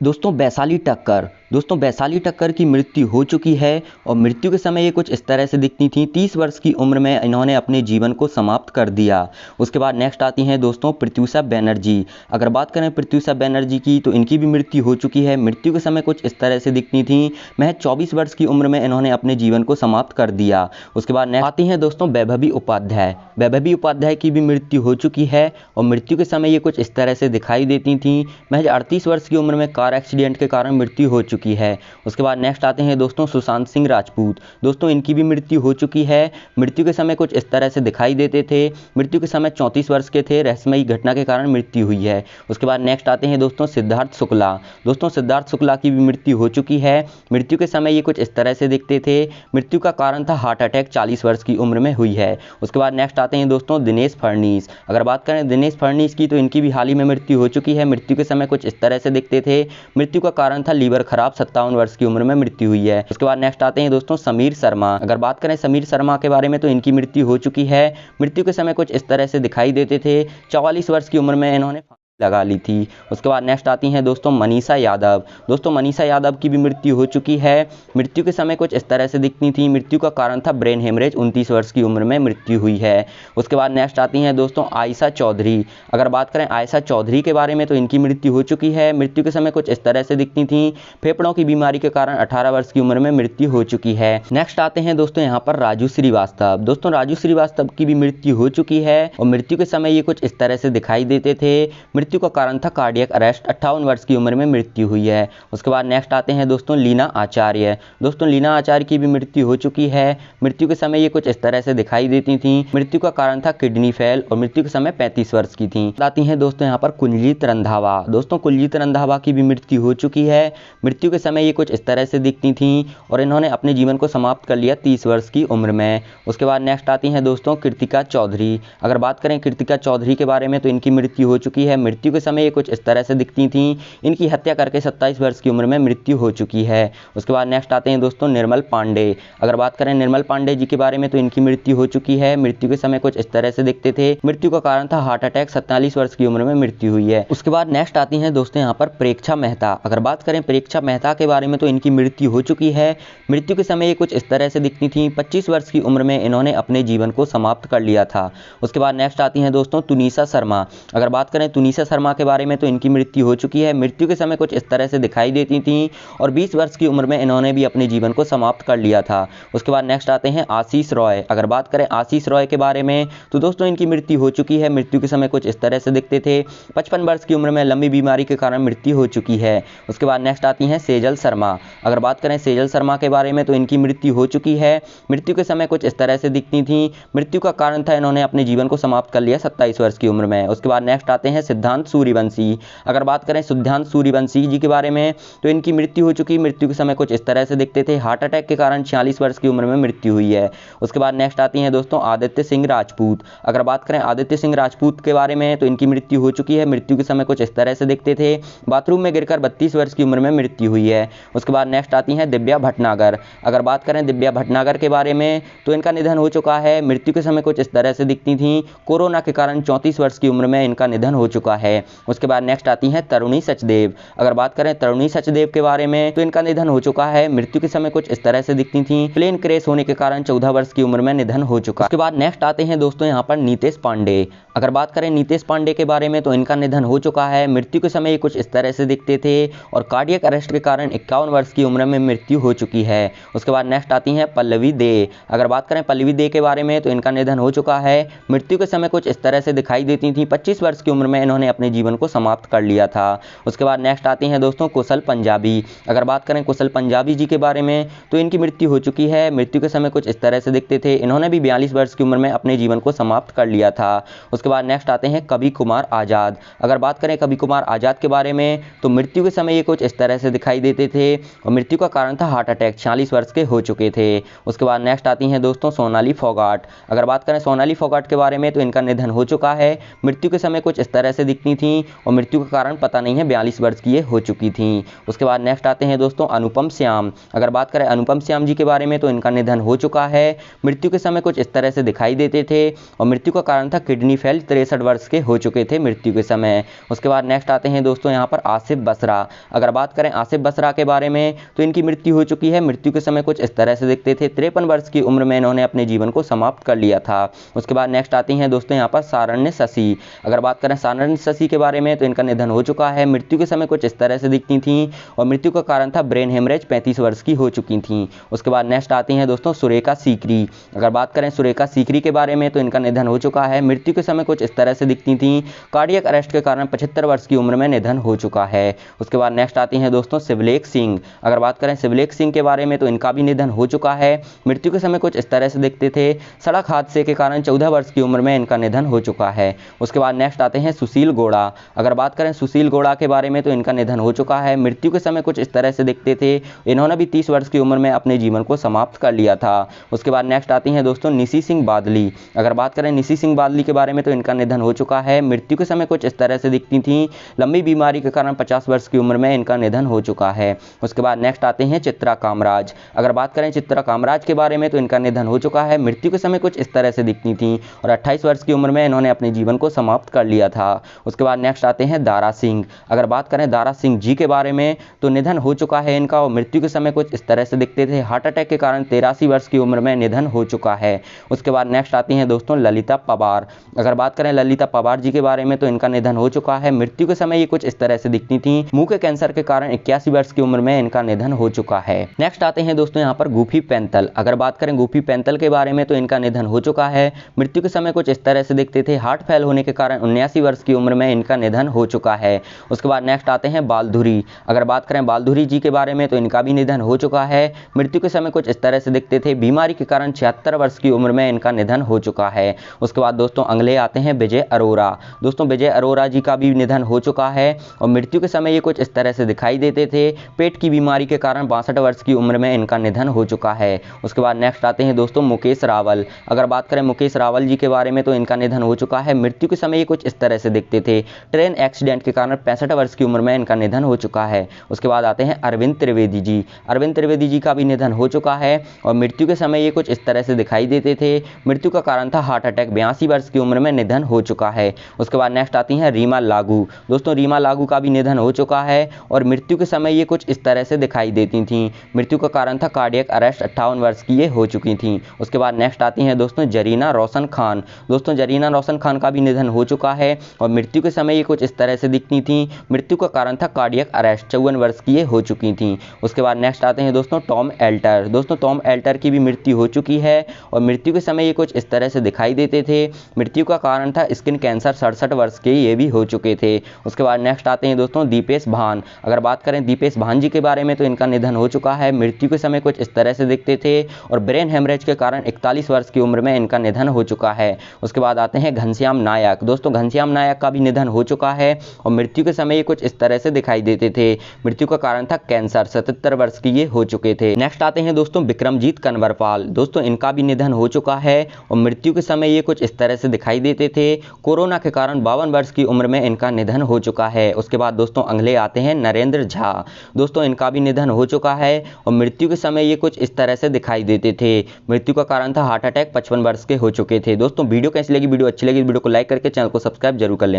दोस्तों वैशाली टक्कर की मृत्यु हो चुकी है और मृत्यु के समय ये कुछ इस तरह से दिखती थी। 30 वर्ष की उम्र में इन्होंने अपने जीवन को समाप्त कर दिया। उसके बाद नेक्स्ट आती हैं दोस्तों प्रत्यूषा बनर्जी। अगर बात करें प्रत्यूषा बनर्जी की तो इनकी भी मृत्यु हो चुकी है। मृत्यु के समय कुछ इस तरह से दिखती थी। महज 24 वर्ष की उम्र में इन्होंने अपने जीवन को समाप्त कर दिया। उसके बाद नेक्स्ट आती हैं दोस्तों वैभवी उपाध्याय। वैभवी उपाध्याय की भी मृत्यु हो चुकी है और मृत्यु के समय ये कुछ इस तरह से दिखाई देती थी। महज 38 वर्ष की उम्र में कार एक्सीडेंट के कारण मृत्यु हो चुकी है। उसके बाद नेक्स्ट आते हैं दोस्तों सुशांत सिंह राजपूत। दोस्तों इनकी भी मृत्यु हो चुकी है। मृत्यु के समय कुछ इस तरह से दिखाई देते थे। मृत्यु के समय 34 वर्ष के थे। रहस्यमयी घटना के कारण मृत्यु हुई है। उसके बाद नेक्स्ट आते हैं दोस्तों सिद्धार्थ शुक्ला। दोस्तों सिद्धार्थ शुक्ला की भी मृत्यु हो चुकी है। मृत्यु के समय ये कुछ इस तरह से दिखते थे। मृत्यु का कारण था हार्ट अटैक, 40 वर्ष की उम्र में हुई है। उसके बाद नेक्स्ट आते हैं दोस्तों दिनेश फडणवीस। अगर बात करें दिनेश फडणवीस की तो इनकी भी हाल ही में मृत्यु हो चुकी है। मृत्यु के समय कुछ इस तरह से दिखते थे। मृत्यु का कारण था लीवर खराब, 57 वर्ष की उम्र में मृत्यु हुई है। उसके बाद नेक्स्ट आते हैं दोस्तों समीर शर्मा। अगर बात करें समीर शर्मा के बारे में तो इनकी मृत्यु हो चुकी है। मृत्यु के समय कुछ इस तरह से दिखाई देते थे। 44 वर्ष की उम्र में इन्होंने लगा ली थी। उसके बाद नेक्स्ट आती हैं दोस्तों मनीषा यादव। दोस्तों मनीषा यादव की भी मृत्यु हो चुकी है। मृत्यु के समय कुछ इस तरह से दिखती थी। मृत्यु का कारण था ब्रेन हेमरेज, 29 वर्ष की उम्र में मृत्यु हुई है। उसके बाद नेक्स्ट आती हैं दोस्तों आयशा चौधरी। अगर बात करें आयशा चौधरी के बारे में तो इनकी मृत्यु हो चुकी है। मृत्यु के समय कुछ इस तरह से दिखती थी। फेफड़ों की बीमारी के कारण 18 वर्ष की उम्र में मृत्यु हो चुकी है। नेक्स्ट आते हैं दोस्तों यहाँ पर राजू श्रीवास्तव। दोस्तों राजू श्रीवास्तव की भी मृत्यु हो चुकी है और मृत्यु के समय ये कुछ इस तरह से दिखाई देते थे। मृत्यु का कारण था कार्डियक अरेस्ट, 58 वर्ष की उम्र में मृत्यु हुई है। उसके बाद नेक्स्ट आते हैं दोस्तों लीना आचार्य। दोस्तों लीना आचार्य की भी मृत्यु हो चुकी है। मृत्यु के समय ये कुछ इस तरह से दिखाई देती थी। मृत्यु का कारण था किडनी फेल और मृत्यु के समय 35 वर्ष की थी। आती हैं दोस्तों यहाँ पर कुंजलित रंधावा। दोस्तों कुंजलित रंधावा की भी मृत्यु हो चुकी है। मृत्यु के समय ये कुछ इस तरह से दिखती थी और इन्होंने अपने जीवन को समाप्त कर लिया 30 वर्ष की उम्र में। उसके बाद नेक्स्ट आती हैं दोस्तों कृतिका चौधरी। अगर बात करें कृतिका चौधरी के बारे में तो इनकी मृत्यु हो चुकी है। मृत्यु के समय ये कुछ इस तरह से दिखती थी। इनकी हत्या करके 27 वर्ष की उम्र में मृत्यु हो चुकी है। उसके बाद नेक्स्ट आते हैं दोस्तों निर्मल पांडे। अगर बात करें निर्मल पांडे जी के बारे में तो इनकी मृत्यु हो चुकी है। मृत्यु के समय कुछ इस तरह से दिखते थे। मृत्यु का कारण था हार्ट अटैक, 47 वर्ष की उम्र में मृत्यु हुई है। उसके बाद नेक्स्ट आती हैं दोस्तों यहाँ पर प्रेक्षा मेहता। अगर बात करें प्रेक्षा मेहता के बारे में तो इनकी मृत्यु हो चुकी है। मृत्यु के समय ये कुछ इस तरह से दिखती थी। 25 वर्ष की उम्र में इन्होंने अपने जीवन को समाप्त कर लिया था। उसके बाद नेक्स्ट आती हैं दोस्तों तुनिशा शर्मा। अगर बात करें तुनिशा शर्मा के बारे में तो इनकी मृत्यु हो चुकी है। मृत्यु के समय कुछ इस तरह से दिखाई देती थी और 20 वर्ष की उम्र में इन्होंने भी अपने जीवन को समाप्त कर लिया था। उसके बाद नेक्स्ट आते हैं आशीष रॉय। अगर बात करें आशीष रॉय के बारे में तो दोस्तों इनकी मृत्यु हो चुकी है। मृत्यु के समय कुछ इस तरह से दिखते थे। 55 वर्ष की उम्र में लंबी बीमारी के कारण मृत्यु हो चुकी है। उसके बाद नेक्स्ट आती हैं सेजल शर्मा। अगर बात करें सेजल शर्मा के बारे में तो इनकी मृत्यु हो चुकी है। मृत्यु के समय कुछ इस तरह से दिखती थी। मृत्यु का कारण था इन्होंने अपने जीवन को समाप्त कर लिया 27 वर्ष की उम्र में। उसके बाद नेक्स्ट आते हैं सिद्धांत सूर्यवंशी। अगर बात करें सिद्धांत सूर्यवंशी जी के बारे में तो इनकी मृत्यु हो चुकी। मृत्यु के समय कुछ इस तरह से दिखते थे। हार्ट अटैक के कारण 46 वर्ष की उम्र में मृत्यु हुई है। उसके बाद नेक्स्ट आती हैं दोस्तों आदित्य सिंह राजपूत। अगर बात करें आदित्य सिंह राजपूत के बारे में तो इनकी मृत्यु हो चुकी है। मृत्यु के समय कुछ इस तरह से दिखते थे। बाथरूम में गिरकर 32 वर्ष की उम्र में मृत्यु हुई है। उसके बाद नेक्स्ट आती हैं दिव्या भटनागर। अगर बात करें दिव्या भटनागर के बारे में तो इनका निधन हो चुका है। मृत्यु के समय कुछ इस तरह से दिखती थी। कोरोना के कारण 34 वर्ष की उम्र में इनका निधन हो चुका है। उसके बाद नेक्स्ट आती हैं तरुणी सचदेव। अगर बात करें तरुणी सचदेव के बारे में तो इनका निधन हो चुका है। मृत्यु के समय कुछ इस तरह से दिखती थी। प्लेन क्रैश होने के कारण 14 वर्ष की उम्र में निधन हो चुका। उसके बाद नेक्स्ट आते हैं दोस्तों यहाँ पर नीतेश पांडे। अगर बात करें नीतेश पांडे के बारे में तो इनका निधन हो चुका है। मृत्यु के समय कुछ इस तरह से दिखते थे और कार्डियक अरेस्ट के कारण 51 वर्ष की उम्र में मृत्यु हो चुकी है। उसके बाद नेक्स्ट आती हैं पल्लवी दे। अगर बात करें पल्लवी दे के बारे में तो इनका निधन हो चुका है। मृत्यु के समय कुछ इस तरह से दिखाई देती थी। 25 वर्ष की उम्र में इन्होंने अपने जीवन को समाप्त कर लिया था। उसके बाद नेक्स्ट आते हैं दोस्तों कुशल पंजाबी। अगर बात करें कुशल पंजाबी जी के बारे में तो इनकी मृत्यु हो चुकी है। मृत्यु के समय कुछ इस तरह से दिखते थे। इन्होंने भी 42 वर्ष की उम्र में अपने जीवन को समाप्त कर लिया था। उसके बाद नेक्स्ट आते हैं कवि कुमार आज़ाद। अगर बात करें कवि कुमार आज़ाद के बारे में तो मृत्यु के समय ये कुछ इस तरह से दिखाई देते थे और मृत्यु का कारण था हार्ट अटैक, 46 वर्ष के हो चुके थे। उसके बाद नेक्स्ट आती हैं दोस्तों सोनाली फोगाट। अगर बात करें सोनाली फोगाट के बारे में तो इनका निधन हो चुका है। मृत्यु के समय कुछ इस तरह से दिखती थी और मृत्यु का कारण पता नहीं है, 42 वर्ष की ये हो चुकी थी। उसके बाद नेक्स्ट आते हैं दोस्तों अनुपम श्याम। अगर बात करें अनुपम श्याम जी के बारे में तो इनका निधन हो चुका है। मृत्यु के समय कुछ इस तरह से दिखाई देते थे और मृत्यु का कारण था किडनी फेल। 63 वर्ष के हो चुके थे मृत्यु के समय। उसके बाद नेक्स्ट आते हैं दोस्तों यहाँ पर आसिफ बसरा। अगर बात करें आसिफ बसरा के बारे में तो इनकी मृत्यु हो चुकी है। मृत्यु के समय कुछ इस तरह से दिखते थे। 53 वर्ष की उम्र में इन्होंने अपने जीवन को समाप्त कर लिया था। उसके बाद नेक्स्ट आती हैं दोस्तों यहाँ पर सारण्य शशि। अगर बात करें सारण्य शशि के बारे में तो इनका निधन हो चुका है। मृत्यु के समय कुछ इस तरह से दिखती थी और मृत्यु का कारण था ब्रेन हेमरेज। 35 वर्ष की हो चुकी थी। उसके बाद नेक्स्ट आती हैं दोस्तों सुरेखा सीकरी। अगर बात करें सुरेखा सीकरी के बारे में तो इनका निधन हो चुका है। मृत्यु के समय कुछ इस तरह से दिखती थी। कार्डियक अरेस्ट के कारण 75 वर्ष की उम्र में निधन हो चुका है। उसके बाद नेक्स्ट आती हैं दोस्तों शिवलेख सिंह। अगर बात करें शिवलेख सिंह के बारे में तो इनका भी निधन हो चुका है। मृत्यु के समय कुछ इस तरह से दिखते थे। सड़क हादसे के कारण 14 वर्ष की उम्र में इनका निधन हो चुका है। उसके बाद नेक्स्ट आते हैं सुशील घोड़ा। अगर बात करें सुशील घोड़ा के बारे में तो इनका निधन हो चुका है। मृत्यु के समय कुछ इस तरह से दिखते थे। इन्होंने भी 30 वर्ष की उम्र में अपने जीवन को समाप्त कर लिया था। उसके बाद नेक्स्ट आती हैं दोस्तों निशी सिंह बादली। अगर बात करें निशी सिंह बादली के बारे में तो इनका निधन हो चुका है। मृत्यु के समय कुछ इस तरह से दिखती थी। लंबी बीमारी के कारण 50 वर्ष की उम्र में इनका निधन हो चुका है। उसके बाद नेक्स्ट आते हैं चित्रा कामराज। अगर बात करें चित्रा कामराज के बारे में तो इनका निधन हो चुका है। मृत्यु के समय कुछ इस तरह से दिखती थी और 28 वर्ष की उम्र में इन्होंने अपने जीवन को समाप्त कर लिया था। उसके बाद नेक्स्ट आते हैं दारा सिंह। अगर बात करें दारा सिंह जी के बारे में तो निधन हो चुका है इनका और मृत्यु के समय कुछ इस तरह से दिखते थे। हार्ट अटैक के कारण 83 वर्ष की उम्र में निधन हो चुका है। उसके बाद नेक्स्ट आती हैं दोस्तों ललिता पवार। अगर बात करें ललिता पवार जी के बारे में तो इनका निधन हो चुका है। मृत्यु के समय ये कुछ इस तरह से दिखती थी। मुंह के कैंसर के कारण 81 वर्ष की उम्र में इनका निधन हो चुका है। नेक्स्ट आते हैं दोस्तों यहाँ पर गुफी पैंतल। अगर बात करें गुफी पैंतल के बारे में तो इनका निधन हो चुका है। मृत्यु के समय कुछ इस तरह से दिखते थे। हार्ट फेल होने के कारण 79 वर्ष की उम्र में इनका निधन हो चुका है। उसके बाद नेक्स्ट आते हैं बालधुरी। अगर बात करें बालधुरी जी के बारे में तो इनका भी निधन हो चुका है। मृत्यु के समय कुछ इस तरह से दिखते थे। बीमारी के कारण 76 वर्ष की उम्र में इनका निधन हो चुका है। उसके बाद दोस्तों अगले आते हैं विजय अरोरा। दोस्तों विजय अरोरा जी का भी निधन हो चुका है और मृत्यु के समय ये कुछ इस तरह से दिखाई देते थे। पेट की बीमारी के कारण 62 वर्ष की उम्र में इनका निधन हो चुका है। उसके बाद नेक्स्ट आते हैं दोस्तों मुकेश रावल। अगर बात करें मुकेश रावल जी के बारे में तो इनका निधन हो चुका है। मृत्यु के समय ये कुछ इस तरह से दिखते थे। ट्रेन एक्सीडेंट के कारण 65 वर्ष की उम्र में इनका निधन हो चुका है। उसके बाद आते हैं अरविंद त्रिवेदी जी। अरविंद त्रिवेदी जी का भी निधन हो चुका है और मृत्यु के समय ये कुछ इस तरह से दिखाई देते थे। मृत्यु का कारण था हार्ट अटैक। 82 वर्ष की उम्र में निधन हो चुका है। उसके बाद नेक्स्ट आती हैं रीमा लागू। दोस्तों रीमा लागू का भी निधन हो चुका है और मृत्यु के समय ये कुछ इस तरह से दिखाई देती थी। मृत्यु का कारण था कार्डियक अरेस्ट। 58 वर्ष की ये हो चुकी थी। उसके बाद नेक्स्ट आती हैं दोस्तों जरीना रोशन खान। दोस्तों जरीना रोशन खान का भी निधन हो चुका है और मृत्यु के समय ये कुछ इस तरह से दिखती थी। मृत्यु का कारण था कार्डियक अरेस्ट। 54 वर्ष की ये हो चुकी थी। उसके बाद नेक्स्ट आते हैं दोस्तों टॉम एल्टर। दोस्तों टॉम एल्टर की भी मृत्यु हो चुकी है और मृत्यु के समय ये कुछ इस तरह से दिखाई देते थे। मृत्यु का कारण था स्किन कैंसर। 67 वर्ष के ये भी हो चुके थे। उसके बाद नेक्स्ट आते हैं दोस्तों दीपेश भान। अगर बात करें दीपेश भान जी के बारे में तो इनका निधन हो चुका है। मृत्यु के समय कुछ इस तरह से दिखते थे और ब्रेन हेमरेज के कारण 41 वर्ष की उम्र में इनका निधन हो चुका है। उसके बाद आते हैं घनश्याम नायक। दोस्तों घनश्याम नायक का भी निधन हो चुका है और मृत्यु के समय ये कुछ इस तरह से दिखाई देते थे। मृत्यु का कारण था कैंसर। 77 वर्ष की ये हो चुके थे। नेक्स्ट आते हैं दोस्तों विक्रमजीत कनवरपाल। दोस्तों इनका भी निधन हो चुका है और मृत्यु के समय ये कुछ इस तरह से दिखाई देते थे। कोरोना के कारण 52 वर्ष की उम्र में इनका निधन हो चुका है। उसके बाद दोस्तों अगले आते हैं नरेंद्र झा। दोस्तों इनका भी निधन हो चुका है और मृत्यु के समय ये कुछ इस तरह से दिखाई देते थे। मृत्यु का कारण था हार्ट अटैक। 55 वर्ष के हो चुके थे। दोस्तों वीडियो कैसी लगी? वीडियो अच्छी लगी वीडियो को लाइक करके चैनल को सब्सक्राइब जरूर कर लेना।